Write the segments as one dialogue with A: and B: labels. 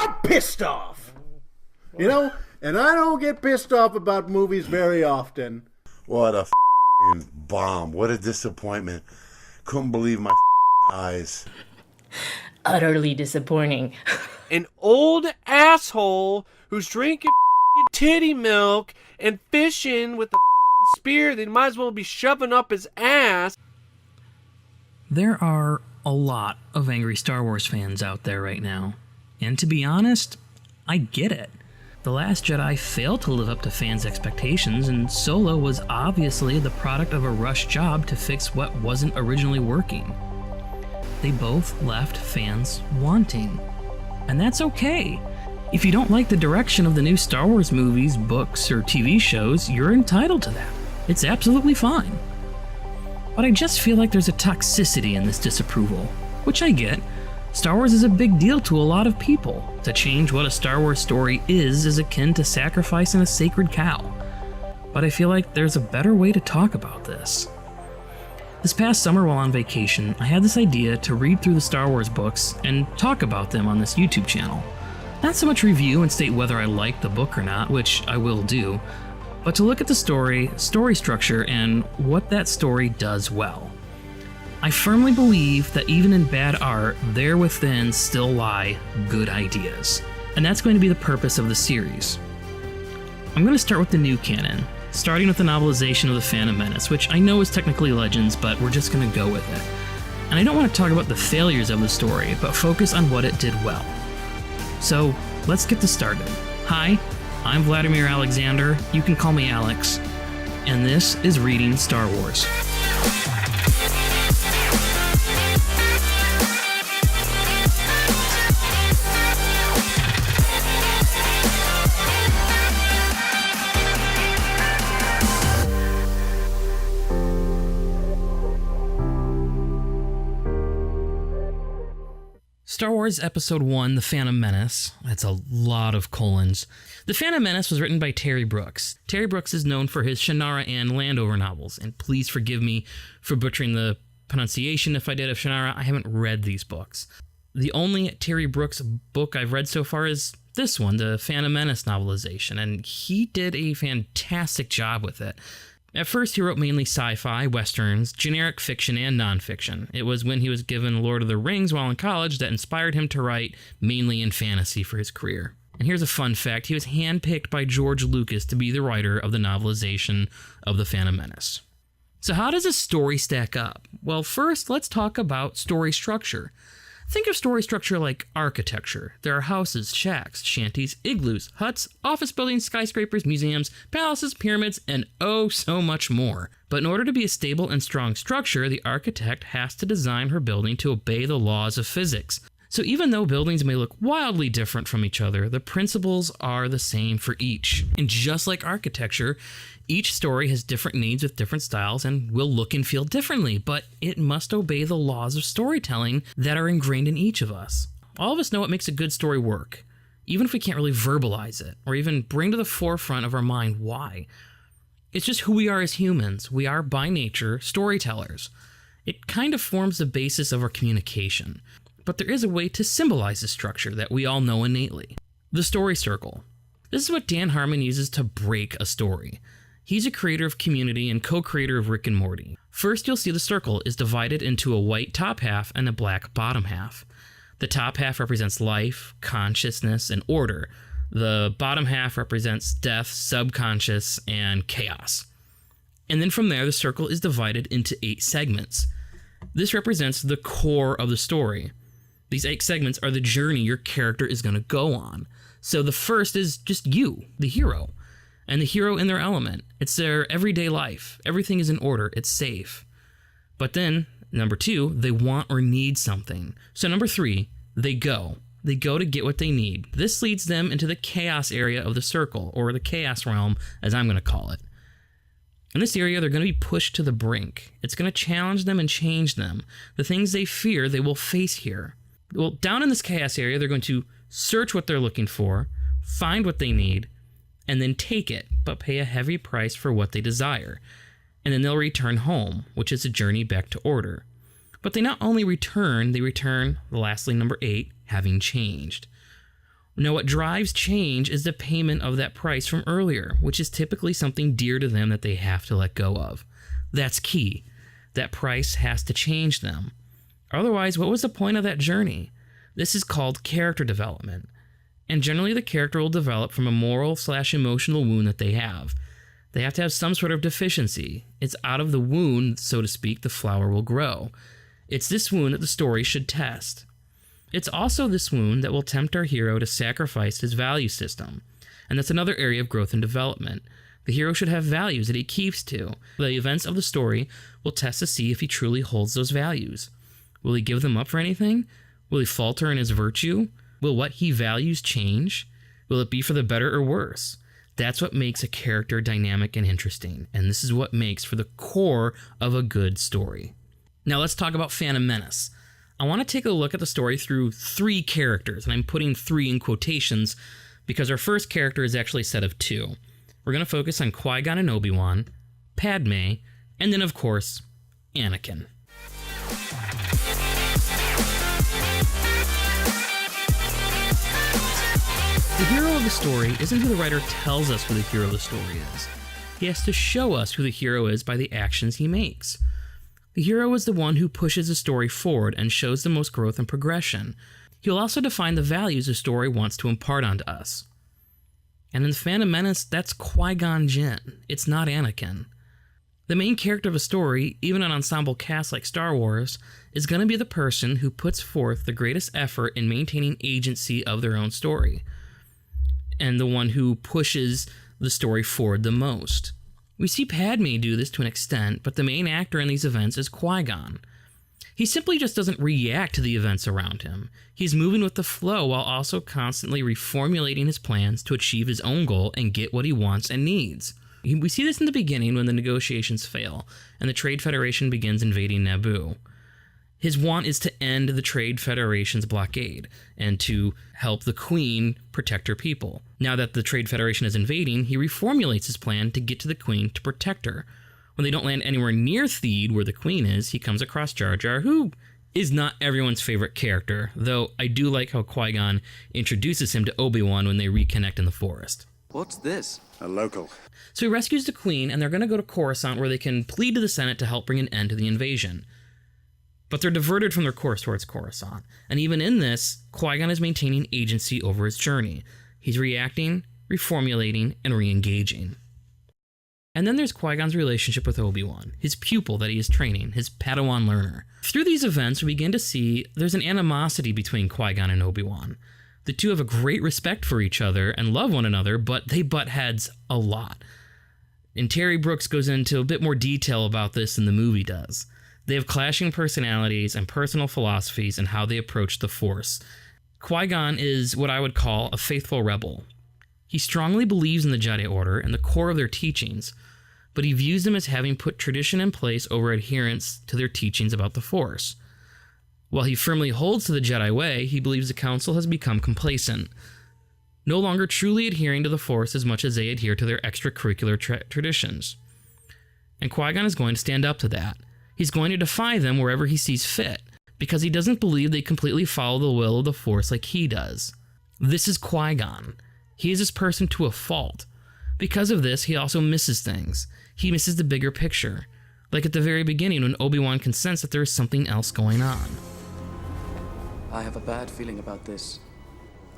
A: I'm pissed off. You know, and I don't get pissed off about movies very often.
B: What a bomb. What a disappointment. Couldn't believe my eyes.
C: Utterly disappointing.
D: An old asshole who's drinking titty milk and fishing with a spear that he might as well be shoving up his ass.
E: There are a lot of angry Star Wars fans out there right now. And to be honest, I get it. The Last Jedi failed to live up to fans' expectations, and Solo was obviously the product of a rushed job to fix what wasn't originally working. They both left fans wanting. And that's okay. If you don't like the direction of the new Star Wars movies, books, or TV shows, you're entitled to that. It's absolutely fine. But I just feel like there's a toxicity in this disapproval, which I get. Star Wars is a big deal to a lot of people. To change what a Star Wars story is akin to sacrificing a sacred cow. But I feel like there's a better way to talk about this. This past summer while on vacation, I had this idea to read through the Star Wars books and talk about them on this YouTube channel. Not so much review and state whether I like the book or not, which I will do, but to look at the story structure, and what that story does well. I firmly believe that even in bad art, there within still lie good ideas. And that's going to be the purpose of the series. I'm going to start with the new canon, starting with the novelization of the Phantom Menace, which I know is technically Legends, but we're just going to go with it. And I don't want to talk about the failures of the story, but focus on what it did well. So, let's get this started. Hi, I'm Vladimir Alexander, you can call me Alex, and this is Reading Star Wars. Star Wars Episode 1, The Phantom Menace. That's a lot of colons. The Phantom Menace was written by Terry Brooks. Terry Brooks is known for his Shannara and Landover novels, and please forgive me for butchering the pronunciation if I did of Shannara. I haven't read these books. The only Terry Brooks book I've read so far is this one, the Phantom Menace novelization, and he did a fantastic job with it. At first, he wrote mainly sci-fi, westerns, generic fiction, and nonfiction. It was when he was given Lord of the Rings while in college that inspired him to write mainly in fantasy for his career. And here's a fun fact, he was handpicked by George Lucas to be the writer of the novelization of The Phantom Menace. So how does a story stack up? Well, first, let's talk about story structure. Think of story structure like architecture. There are houses, shacks, shanties, igloos, huts, office buildings, skyscrapers, museums, palaces, pyramids, and oh so much more. But in order to be a stable and strong structure, the architect has to design her building to obey the laws of physics. So even though buildings may look wildly different from each other, the principles are the same for each. And just like architecture, each story has different needs with different styles and will look and feel differently, but it must obey the laws of storytelling that are ingrained in each of us. All of us know what makes a good story work, even if we can't really verbalize it, or even bring to the forefront of our mind why. It's just who we are as humans. We are, by nature, storytellers. It kind of forms the basis of our communication. But there is a way to symbolize the structure that we all know innately. The story circle. This is what Dan Harmon uses to break a story. He's a creator of Community and co-creator of Rick and Morty. First, you'll see the circle is divided into a white top half and a black bottom half. The top half represents life, consciousness, and order. The bottom half represents death, subconscious, and chaos. And then from there, the circle is divided into 8 segments. This represents the core of the story. These 8 segments are the journey your character is going to go on. So the first is just you, the hero. And the hero in their element. It's their everyday life. Everything is in order. It's safe. But then, number 2, they want or need something. So number 3, they go. They go to get what they need. This leads them into the chaos area of the circle, or the chaos realm, as I'm going to call it. In this area, they're going to be pushed to the brink. It's going to challenge them and change them. The things they fear, they will face here. Well, down in this chaos area, they're going to search what they're looking for, find what they need, and then take it, but pay a heavy price for what they desire. And then they'll return home, which is a journey back to order. But they not only return, they return, lastly, number 8, having changed. Now, what drives change is the payment of that price from earlier, which is typically something dear to them that they have to let go of. That's key. That price has to change them. Otherwise, what was the point of that journey? This is called character development. And generally, the character will develop from a moral/emotional wound that they have. They have to have some sort of deficiency. It's out of the wound, so to speak, the flower will grow. It's this wound that the story should test. It's also this wound that will tempt our hero to sacrifice his value system. And that's another area of growth and development. The hero should have values that he keeps to. The events of the story will test to see if he truly holds those values. Will he give them up for anything? Will he falter in his virtue? Will what he values change? Will it be for the better or worse? That's what makes a character dynamic and interesting. And this is what makes for the core of a good story. Now let's talk about Phantom Menace. I want to take a look at the story through 3 characters, and I'm putting 3 in quotations because our first character is actually a set of 2. We're going to focus on Qui-Gon and Obi-Wan, Padme, and then, of course, Anakin. The hero of the story isn't who the writer tells us who the hero of the story is. He has to show us who the hero is by the actions he makes. The hero is the one who pushes the story forward and shows the most growth and progression. He will also define the values the story wants to impart onto us. And in The Phantom Menace, that's Qui-Gon Jinn. It's not Anakin. The main character of a story, even an ensemble cast like Star Wars, is going to be the person who puts forth the greatest effort in maintaining agency of their own story, and the one who pushes the story forward the most. We see Padme do this to an extent, but the main actor in these events is Qui-Gon. He simply just doesn't react to the events around him. He's moving with the flow while also constantly reformulating his plans to achieve his own goal and get what he wants and needs. We see this in the beginning when the negotiations fail and the Trade Federation begins invading Naboo. His want is to end the Trade Federation's blockade and to help the Queen protect her people. Now that the Trade Federation is invading, he reformulates his plan to get to the Queen to protect her. When they don't land anywhere near Theed, where the Queen is, he comes across Jar Jar, who is not everyone's favorite character, though I do like how Qui-Gon introduces him to Obi-Wan when they reconnect in the forest.
F: What's this?
A: A local.
E: So he rescues the Queen, and they're going to go to Coruscant where they can plead to the Senate to help bring an end to the invasion. But they're diverted from their course towards Coruscant. And even in this, Qui-Gon is maintaining agency over his journey. He's reacting, reformulating, and re-engaging. And then there's Qui-Gon's relationship with Obi-Wan, his pupil that he is training, his Padawan learner. Through these events, we begin to see there's an animosity between Qui-Gon and Obi-Wan. The two have a great respect for each other and love one another, but they butt heads a lot. And Terry Brooks goes into a bit more detail about this than the movie does. They have clashing personalities and personal philosophies and how they approach the Force. Qui-Gon is what I would call a faithful rebel. He strongly believes in the Jedi Order and the core of their teachings, but he views them as having put tradition in place over adherence to their teachings about the Force. While he firmly holds to the Jedi way, he believes the Council has become complacent, no longer truly adhering to the Force as much as they adhere to their extracurricular traditions. And Qui-Gon is going to stand up to that. He's going to defy them wherever he sees fit, because he doesn't believe they completely follow the will of the Force like he does. This is Qui-Gon. He is this person to a fault. Because of this, he also misses things. He misses the bigger picture. Like at the very beginning when Obi-Wan can sense that there is something else going on.
F: I have a bad feeling about this.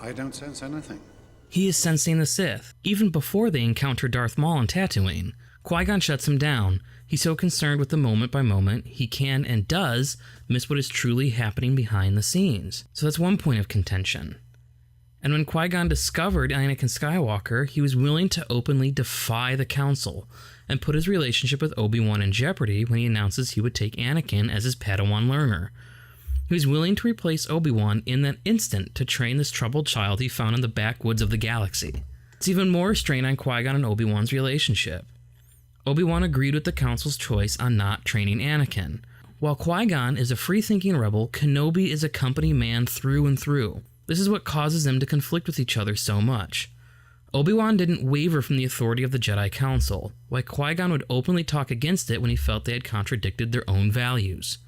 A: I don't sense anything.
E: He is sensing the Sith, even before they encounter Darth Maul on Tatooine. Qui-Gon shuts him down. He's so concerned with the moment by moment, he can and does miss what is truly happening behind the scenes. So that's one point of contention. And when Qui-Gon discovered Anakin Skywalker, he was willing to openly defy the Council and put his relationship with Obi-Wan in jeopardy when he announces he would take Anakin as his Padawan learner. He was willing to replace Obi-Wan in that instant to train this troubled child he found in the backwoods of the galaxy. It's even more strain on Qui-Gon and Obi-Wan's relationship. Obi-Wan agreed with the Council's choice on not training Anakin. While Qui-Gon is a free-thinking rebel, Kenobi is a company man through and through. This is what causes them to conflict with each other so much. Obi-Wan didn't waver from the authority of the Jedi Council, while Qui-Gon would openly talk against it when he felt they had contradicted their own values.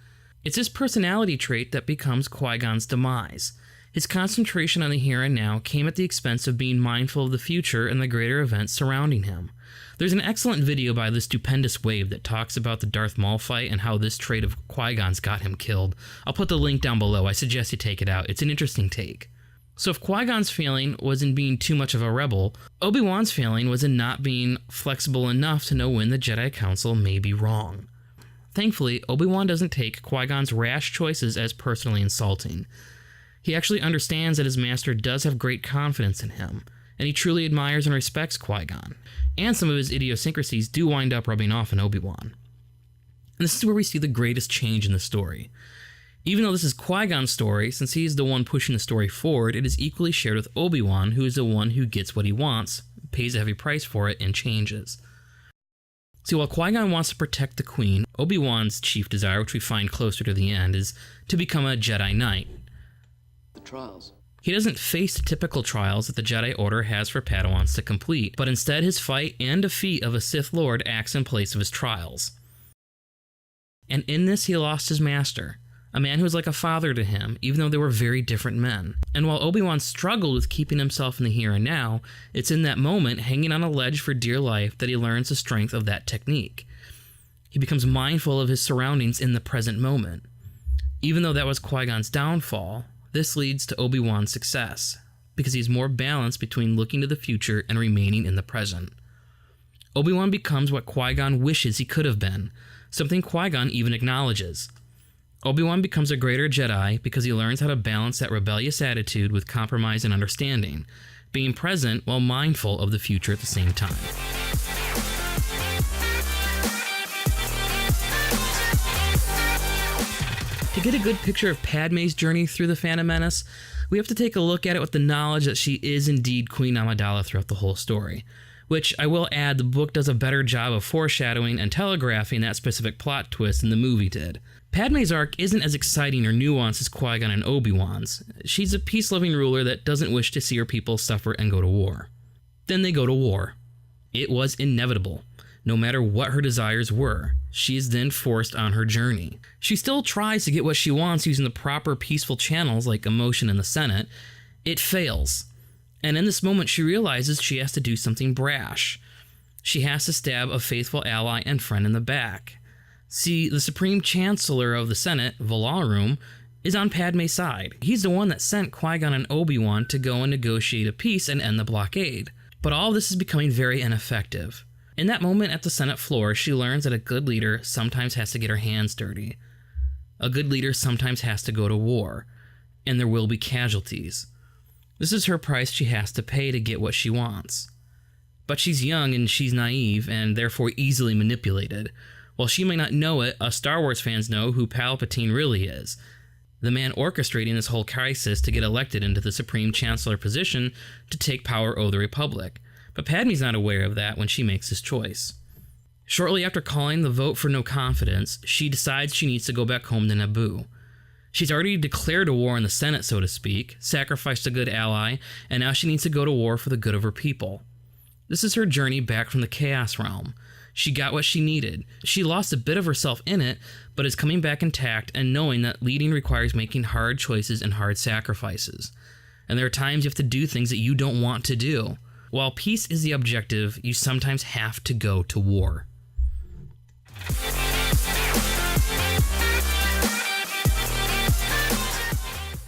E: It's this personality trait that becomes Qui-Gon's demise. His concentration on the here and now came at the expense of being mindful of the future and the greater events surrounding him. There's an excellent video by the Stupendous Wave that talks about the Darth Maul fight and how this trait of Qui-Gon's got him killed. I'll put the link down below. I suggest you take it out. It's an interesting take. So if Qui-Gon's failing was in being too much of a rebel, Obi-Wan's failing was in not being flexible enough to know when the Jedi Council may be wrong. Thankfully, Obi-Wan doesn't take Qui-Gon's rash choices as personally insulting. He actually understands that his master does have great confidence in him, and he truly admires and respects Qui-Gon. And some of his idiosyncrasies do wind up rubbing off on Obi-Wan. And this is where we see the greatest change in the story. Even though this is Qui-Gon's story, since he is the one pushing the story forward, it is equally shared with Obi-Wan, who is the one who gets what he wants, pays a heavy price for it, and changes. See, while Qui-Gon wants to protect the Queen, Obi-Wan's chief desire, which we find closer to the end, is to become a Jedi Knight.
F: The trials.
E: He doesn't face the typical trials that the Jedi Order has for Padawans to complete, but instead his fight and defeat of a Sith Lord acts in place of his trials. And in this he lost his master, a man who was like a father to him, even though they were very different men. And while Obi-Wan struggled with keeping himself in the here and now, it's in that moment, hanging on a ledge for dear life, that he learns the strength of that technique. He becomes mindful of his surroundings in the present moment. Even though that was Qui-Gon's downfall, this leads to Obi-Wan's success, because he's more balanced between looking to the future and remaining in the present. Obi-Wan becomes what Qui-Gon wishes he could have been, something Qui-Gon even acknowledges. Obi-Wan becomes a greater Jedi because he learns how to balance that rebellious attitude with compromise and understanding, being present while mindful of the future at the same time. To get a good picture of Padmé's journey through the Phantom Menace, we have to take a look at it with the knowledge that she is indeed Queen Amidala throughout the whole story. Which, I will add, the book does a better job of foreshadowing and telegraphing that specific plot twist than the movie did. Padmé's arc isn't as exciting or nuanced as Qui-Gon and Obi-Wan's. She's a peace-loving ruler that doesn't wish to see her people suffer and go to war. Then they go to war. It was inevitable. No matter what her desires were, she is then forced on her journey. She still tries to get what she wants using the proper peaceful channels like emotion in the Senate. It fails. And in this moment, she realizes she has to do something brash. She has to stab a faithful ally and friend in the back. See, the Supreme Chancellor of the Senate, Valorum, is on Padmé's side. He's the one that sent Qui-Gon and Obi-Wan to go and negotiate a peace and end the blockade. But all of this is becoming very ineffective. In that moment at the Senate floor, she learns that a good leader sometimes has to get her hands dirty. A good leader sometimes has to go to war, and there will be casualties. This is her price she has to pay to get what she wants. But she's young and she's naive and therefore easily manipulated. While she may not know it, us Star Wars fans know who Palpatine really is. The man orchestrating this whole crisis to get elected into the Supreme Chancellor position to take power over the Republic. But Padmé's not aware of that when she makes this choice. Shortly after calling the vote for no confidence, she decides she needs to go back home to Naboo. She's already declared a war in the Senate, so to speak, sacrificed a good ally, and now she needs to go to war for the good of her people. This is her journey back from the Chaos Realm. She got what she needed. She lost a bit of herself in it, but is coming back intact and knowing that leading requires making hard choices and hard sacrifices. And there are times you have to do things that you don't want to do. While peace is the objective, you sometimes have to go to war.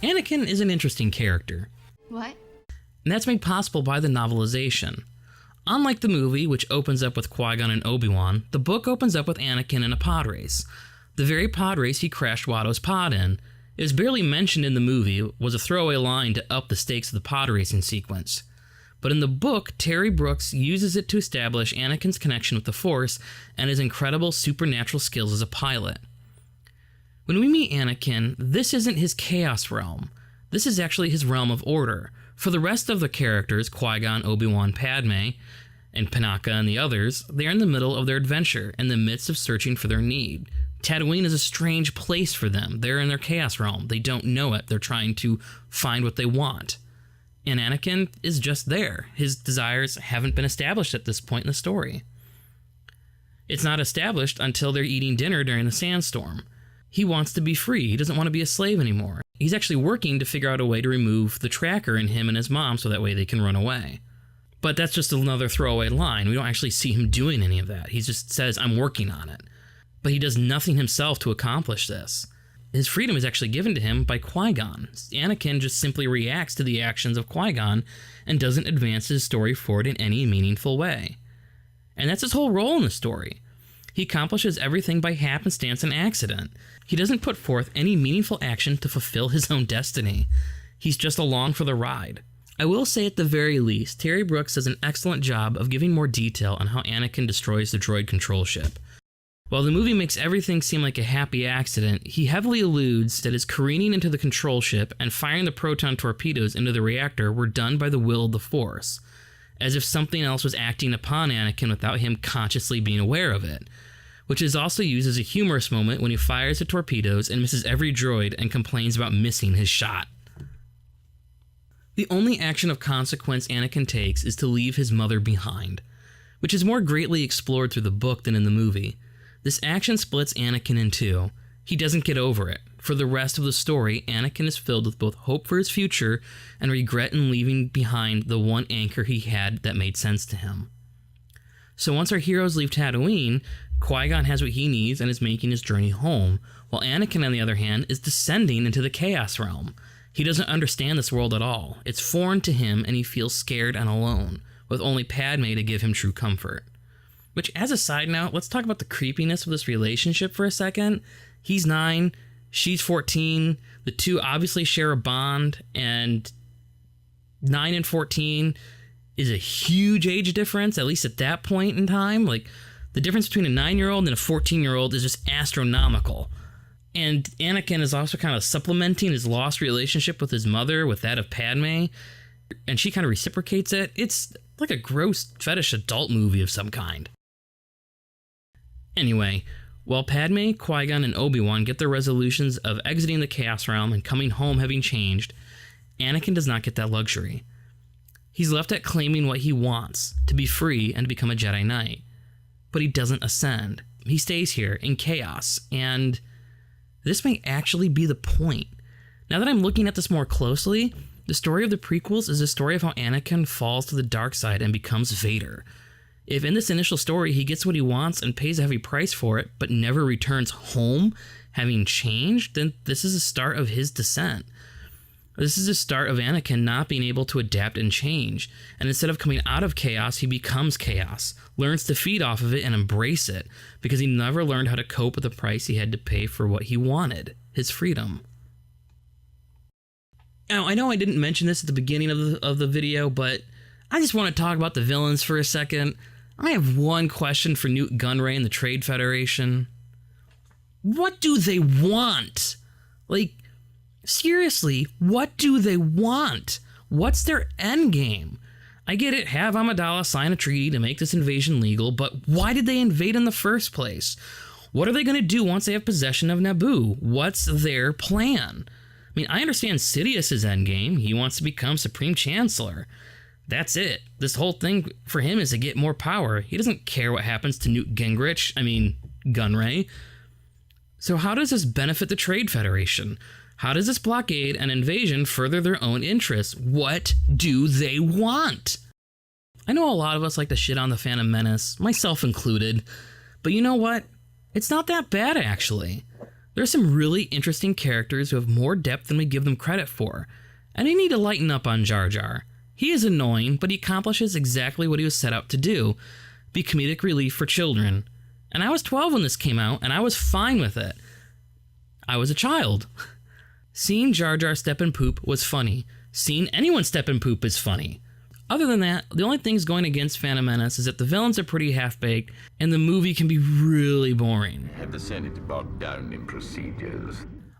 E: Anakin is an interesting character.
G: What?
E: And that's made possible by the novelization. Unlike the movie, which opens up with Qui-Gon and Obi-Wan, the book opens up with Anakin in a pod race. The very pod race he crashed Watto's pod in. It was barely mentioned in the movie, was a throwaway line to up the stakes of the pod racing sequence. But in the book, Terry Brooks uses it to establish Anakin's connection with the Force and his incredible supernatural skills as a pilot. When we meet Anakin, this isn't his Chaos Realm. This is actually his realm of order. For the rest of the characters, Qui-Gon, Obi-Wan, Padmé, and Panaka and the others, they are in the middle of their adventure, in the midst of searching for their need. Tatooine is a strange place for them. They're in their Chaos Realm. They don't know it. They're trying to find what they want. And Anakin is just there. His desires haven't been established at this point in the story. It's not established until they're eating dinner during the sandstorm. He wants to be free. He doesn't want to be a slave anymore. He's actually working to figure out a way to remove the tracker in him and his mom so that way they can run away. But that's just another throwaway line. We don't actually see him doing any of that. He just says, I'm working on it. But he does nothing himself to accomplish this. His freedom is actually given to him by Qui-Gon. Anakin just simply reacts to the actions of Qui-Gon and doesn't advance his story forward in any meaningful way. And that's his whole role in the story. He accomplishes everything by happenstance and accident. He doesn't put forth any meaningful action to fulfill his own destiny. He's just along for the ride. I will say at the very least, Terry Brooks does an excellent job of giving more detail on how Anakin destroys the droid control ship. While the movie makes everything seem like a happy accident, he heavily alludes that his careening into the control ship and firing the proton torpedoes into the reactor were done by the will of the Force, as if something else was acting upon Anakin without him consciously being aware of it, which is also used as a humorous moment when he fires the torpedoes and misses every droid and complains about missing his shot. The only action of consequence Anakin takes is to leave his mother behind, which is more greatly explored through the book than in the movie. This action splits Anakin in two. He doesn't get over it. For the rest of the story, Anakin is filled with both hope for his future and regret in leaving behind the one anchor he had that made sense to him. So once our heroes leave Tatooine, Qui-Gon has what he needs and is making his journey home, while Anakin, on the other hand, is descending into the Chaos Realm. He doesn't understand this world at all. It's foreign to him, and he feels scared and alone, with only Padme to give him true comfort. Which, as a side note, let's talk about the creepiness of this relationship for a second. He's 9, she's 14, the two obviously share a bond, and 9 and 14 is a huge age difference, at least at that point in time. Like, the difference between a 9-year-old and a 14-year-old is just astronomical. And Anakin is also kind of supplementing his lost relationship with his mother with that of Padme, and she kind of reciprocates it. It's like a gross fetish adult movie of some kind. Anyway, while Padme, Qui-Gon, and Obi-Wan get their resolutions of exiting the Chaos Realm and coming home having changed, Anakin does not get that luxury. He's left at claiming what he wants, to be free and to become a Jedi Knight. But he doesn't ascend. He stays here in chaos, and this may actually be the point. Now that I'm looking at this more closely, the story of the prequels is a story of how Anakin falls to the dark side and becomes Vader. If in this initial story he gets what he wants and pays a heavy price for it, but never returns home, having changed, then this is the start of his descent. This is the start of Anakin not being able to adapt and change, and instead of coming out of chaos, he becomes chaos, learns to feed off of it and embrace it, because he never learned how to cope with the price he had to pay for what he wanted, his freedom. Now, I know I didn't mention this at the beginning of the video, but I just want to talk about the villains for a second. I have one question for Newt Gunray and the Trade Federation. What do they want? Like, seriously, what do they want? What's their end game? I get it, have Amidala sign a treaty to make this invasion legal, but why did they invade in the first place? What are they going to do once they have possession of Naboo? What's their plan? I mean, I understand Sidious's end game. He wants to become Supreme Chancellor. That's it. This whole thing for him is to get more power. He doesn't care what happens to Gunray. So how does this benefit the Trade Federation? How does this blockade and invasion further their own interests? What do they want? I know a lot of us like to shit on the Phantom Menace, myself included, but you know what? It's not that bad, actually. There are some really interesting characters who have more depth than we give them credit for, and they need to lighten up on Jar Jar. He is annoying, but he accomplishes exactly what he was set out to do, be comedic relief for children. And I was 12 when this came out, and I was fine with it. I was a child. Seeing Jar Jar step and poop was funny. Seeing anyone step and poop is funny. Other than that, the only things going against Phantom Menace is that the villains are pretty half-baked, and the movie can be really boring.
G: Have the Senate bogged down in procedures.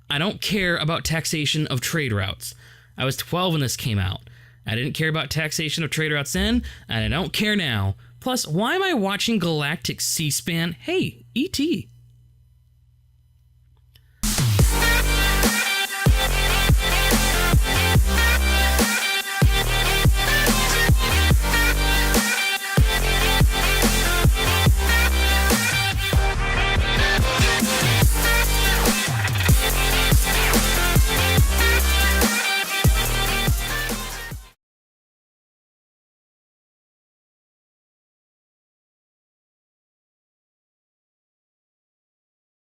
E: I don't care about taxation of trade routes. I was 12 when this came out. I didn't care about taxation of trade routes then, and I don't care now. Plus, why am I watching Galactic C-SPAN? Hey, E.T.